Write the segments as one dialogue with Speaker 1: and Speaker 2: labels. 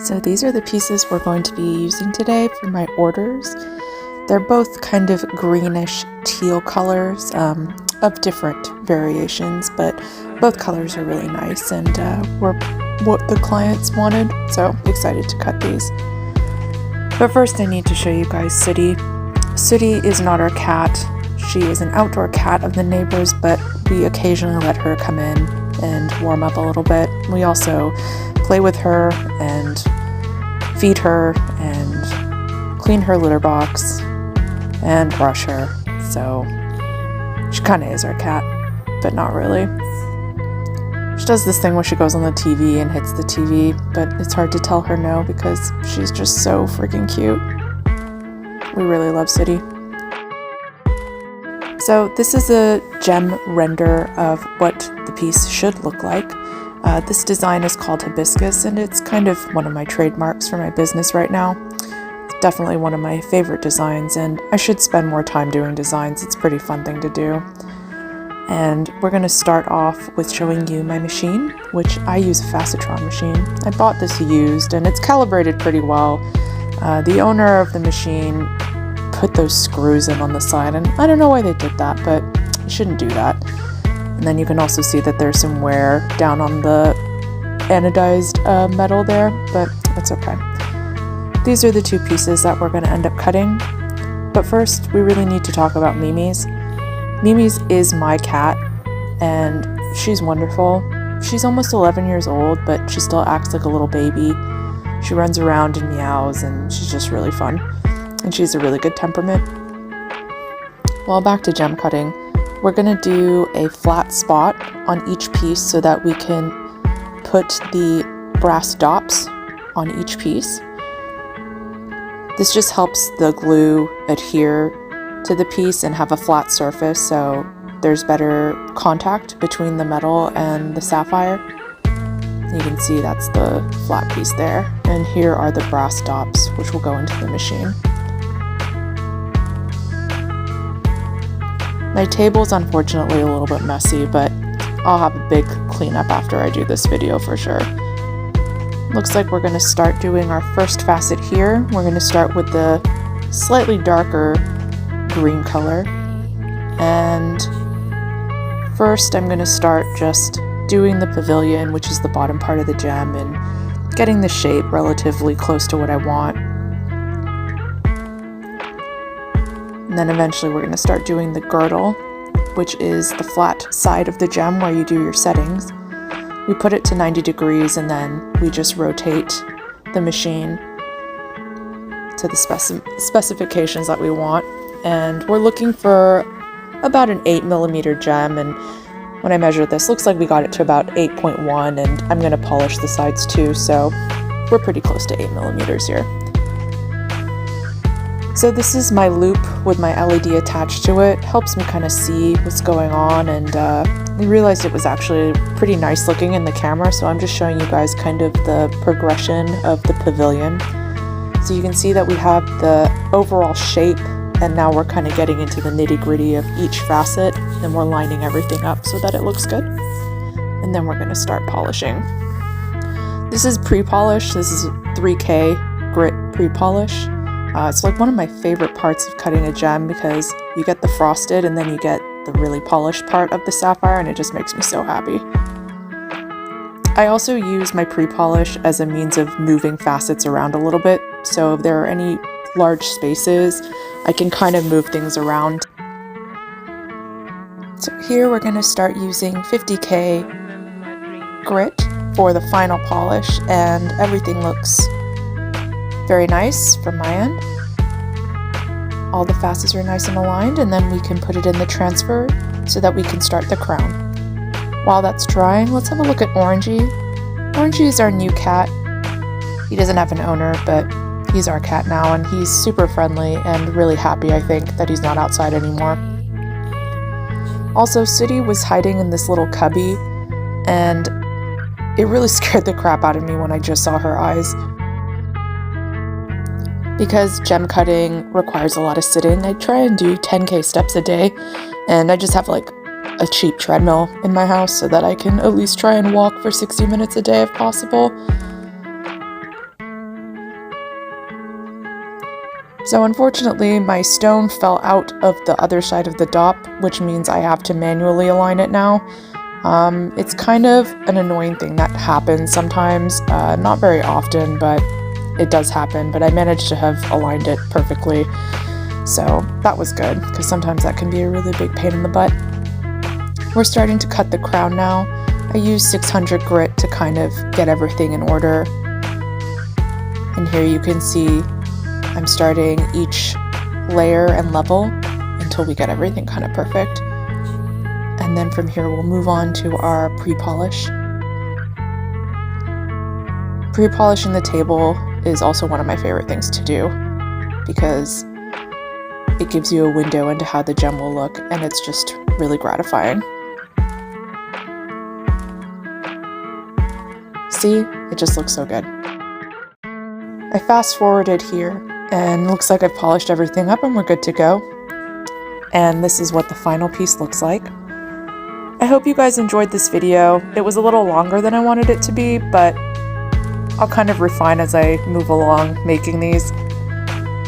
Speaker 1: So these are the pieces we're going to be using today for my orders. They're both kind of greenish teal colors of different variations, but both colors are really nice and were what the clients wanted, so excited to cut these. But first I need to show you guys Sooty. Sooty is not our cat. She is an outdoor cat of the neighbors, but we occasionally let her come in and warm up a little bit. We also play with her and feed her and clean her litter box and brush her. So she kind of is our cat, but not really. She does this thing where she goes on the TV and hits the TV, but it's hard to tell her no because she's just so freaking cute. We really love Sooty. So this is a gem render of what the piece should look like. This design is called Hibiscus, and it's kind of one of my trademarks for my business right now. It's definitely one of my favorite designs, and I should spend more time doing designs. It's a pretty fun thing to do. And we're going to start off with showing you my machine, which I use a Facetron machine. I bought this used, and it's calibrated pretty well. The owner of the machine put those screws in on the side, and I don't know why they did that, but you shouldn't do that. And then you can also see that there's some wear down on the anodized metal there, but that's okay. These are the two pieces that we're going to end up cutting. But first, we really need to talk about Mimi's. Mimi's is my cat, and she's wonderful. She's almost 11 years old, but she still acts like a little baby. She runs around and meows, and she's just really fun. And she's a really good temperament. Well, back to gem cutting. We're going to do a flat spot on each piece so that we can put the brass dots on each piece. This just helps the glue adhere to the piece and have a flat surface, so there's better contact between the metal and the sapphire. You can see that's the flat piece there, and here are the brass dots, which will go into the machine. My table's unfortunately a little bit messy, but I'll have a big cleanup after I do this video for sure. Looks like we're going to start doing our first facet here. We're going to start with the slightly darker green color. And first I'm going to start just doing the pavilion, which is the bottom part of the gem, and getting the shape relatively close to what I want. And then eventually we're going to start doing the girdle, which is the flat side of the gem where you do your settings. We put it to 90 degrees and then we just rotate the machine to the specifications that we want. And we're looking for about an 8mm gem, and when I measure this, looks like we got it to about 8.1, and I'm going to polish the sides too, so we're pretty close to 8mm here. So this is my loop with my LED attached to it. Helps me kind of see what's going on, and we realized it was actually pretty nice looking in the camera, so I'm just showing you guys kind of the progression of the pavilion. So you can see that we have the overall shape, and now we're kind of getting into the nitty-gritty of each facet, and we're lining everything up so that it looks good. And then we're going to start polishing. This is pre-polish. This is 3K grit pre-polish. It's like one of my favorite parts of cutting a gem because you get the frosted and then you get the really polished part of the sapphire, and it just makes me so happy. I also use my pre-polish as a means of moving facets around a little bit, so if there are any large spaces, I can kind of move things around. So here we're going to start using 50K grit for the final polish, and everything looks very nice from my end. All the facets are nice and aligned, and then we can put it in the transfer so that we can start the crown. While that's drying, let's have a look at Orangey. Orangey is our new cat. He doesn't have an owner, but he's our cat now, and he's super friendly and really happy, I think, that he's not outside anymore. Also, Sooty was hiding in this little cubby, and it really scared the crap out of me when I just saw her eyes. Because gem cutting requires a lot of sitting, I try and do 10K steps a day, and I just have like a cheap treadmill in my house so that I can at least try and walk for 60 minutes a day if possible. So unfortunately, my stone fell out of the other side of the dop, which means I have to manually align it now. It's kind of an annoying thing that happens sometimes, not very often, but it does happen. But I managed to have aligned it perfectly, so that was good, because sometimes that can be a really big pain in the butt. We're starting to cut the crown now. I use 600 grit to kind of get everything in order. And here you can see I'm starting each layer and level until we get everything kind of perfect. And then from here we'll move on to our pre-polish. Pre-polishing the table is also one of my favorite things to do because it gives you a window into how the gem will look, and it's just really gratifying. See? It just looks so good. I fast forwarded here and looks like I've polished everything up and we're good to go. And this is what the final piece looks like. I hope you guys enjoyed this video. It was a little longer than I wanted it to be, but I'll kind of refine as I move along making these.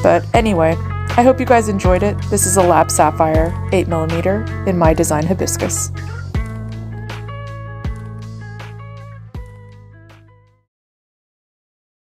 Speaker 1: But anyway, I hope you guys enjoyed it. This is a lab sapphire 8mm in my design Hibiscus.